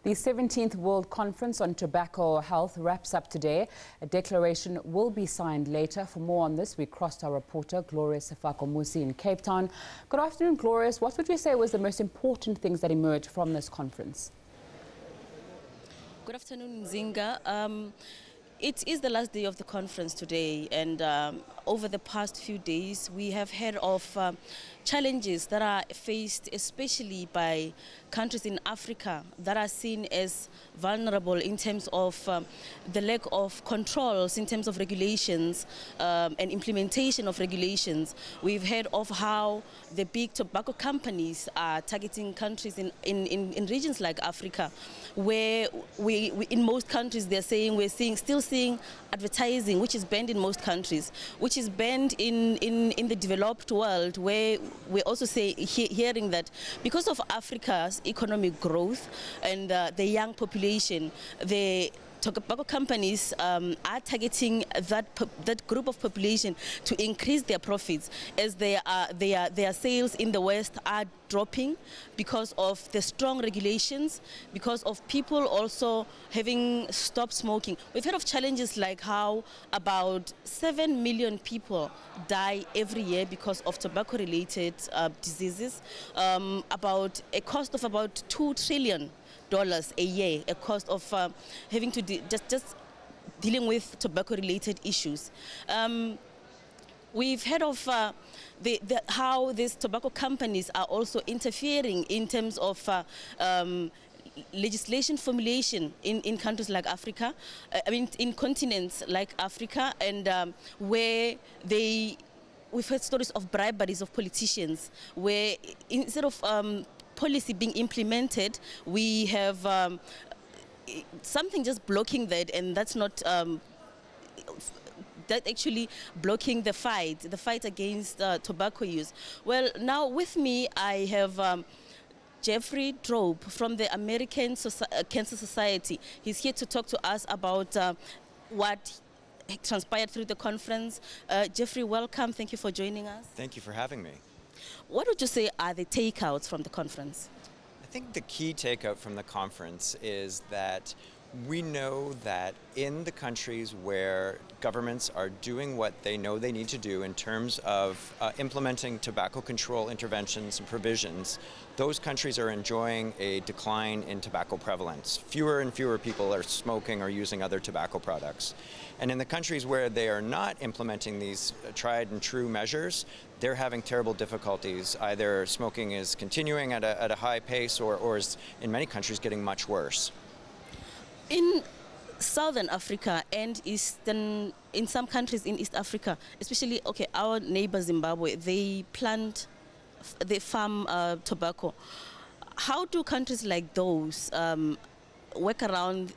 The 17th World Conference on Tobacco Health wraps up today. A declaration will be signed later. For more on this, we crossed our reporter, Glorious Musi in Cape Town. Good afternoon, Glorious. What would you say was the most important things that emerged from this conference? Good afternoon, Zinga. It is the last day of the conference today, and over the past few days we have heard of challenges that are faced especially by countries in Africa that are seen as vulnerable in terms of the lack of controls, in terms of regulations and implementation of regulations. We've heard of how the big tobacco companies are targeting countries in regions like Africa, where we in most countries they're saying we're still seeing advertising, which is banned in most countries, which is banned in the developed world, where we're also hearing that because of Africa's economic growth and the young population, the tobacco companies are targeting that group of population to increase their profits, as their sales in the West are dropping because of the strong regulations, because of people also having stopped smoking. We've heard of challenges like how about 7 million people die every year because of tobacco-related diseases, about a cost of about $2 trillion a year, a cost of having to just dealing with tobacco-related issues. We've heard of how these tobacco companies are also interfering in terms of legislation formulation in countries like Africa, in continents like Africa, and where we've heard stories of briberies of politicians, where instead of policy being implemented, we have something just blocking that, and that's not that actually blocking the fight against tobacco use. Well, now with me I have Jeffrey Drobe from the American Cancer Society. He's here to talk to us about what transpired through the conference. Jeffrey, welcome. Thank you for joining us. Thank you for having me. What would you say are the takeouts from the conference? I think the key takeout from the conference is that we know that in the countries where governments are doing what they know they need to do in terms of implementing tobacco control interventions and provisions, those countries are enjoying a decline in tobacco prevalence. Fewer and fewer people are smoking or using other tobacco products. And in the countries where they are not implementing these tried and true measures, they're having terrible difficulties. Either smoking is continuing at a high pace or is in many countries getting much worse. In Southern Africa and in some countries in East Africa, especially, our neighbor Zimbabwe, they farm tobacco. How do countries like those work around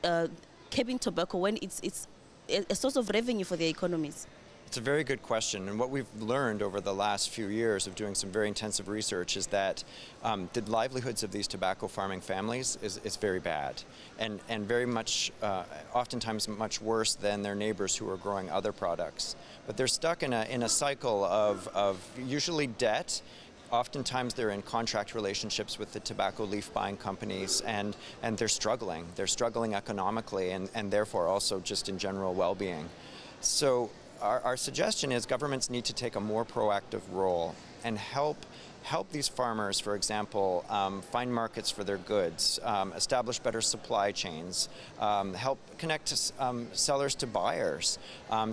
curbing tobacco when it's a source of revenue for their economies? It's a very good question, and what we've learned over the last few years of doing some very intensive research is that the livelihoods of these tobacco farming families is very bad, and very much, oftentimes much worse than their neighbors who are growing other products. But they're stuck in a cycle of usually debt. Oftentimes they're in contract relationships with the tobacco leaf buying companies, and they're struggling. They're struggling economically and therefore also just in general well-being. So our suggestion is governments need to take a more proactive role and help these farmers, for example, find markets for their goods, establish better supply chains, help connect sellers to buyers,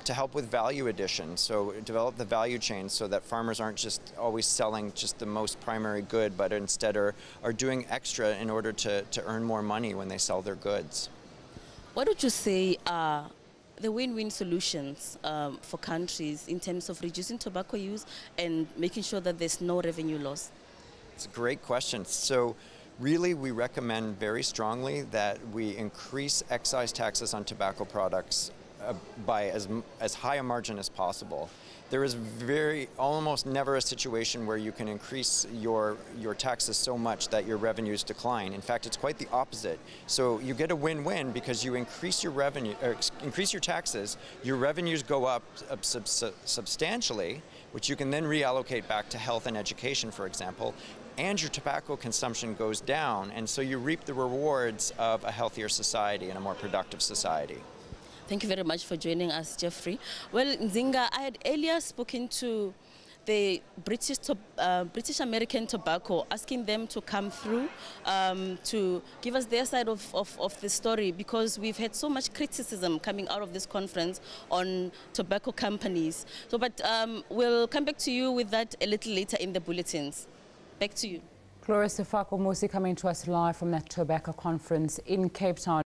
to help with value addition, so develop the value chain so that farmers aren't just always selling just the most primary good, but instead are doing extra in order to earn more money when they sell their goods. What would you say are the win-win solutions for countries in terms of reducing tobacco use and making sure that there's no revenue loss? It's a great question. So really we recommend very strongly that we increase excise taxes on tobacco products by as high a margin as possible. There is almost never a situation where you can increase your taxes so much that your revenues decline. In fact, it's quite the opposite. So you get a win-win because you increase your revenue, or increase your taxes, your revenues go up substantially, which you can then reallocate back to health and education, for example, and your tobacco consumption goes down, and so you reap the rewards of a healthier society and a more productive society. Thank you very much for joining us, Jeffrey. Well, Nzinga, I had earlier spoken to the British American Tobacco, asking them to come through to give us their side of the story, because we've had so much criticism coming out of this conference on tobacco companies. So, but we'll come back to you with that a little later in the bulletins. Back to you. Gloria Tabacco Free coming to us live from that tobacco conference in Cape Town.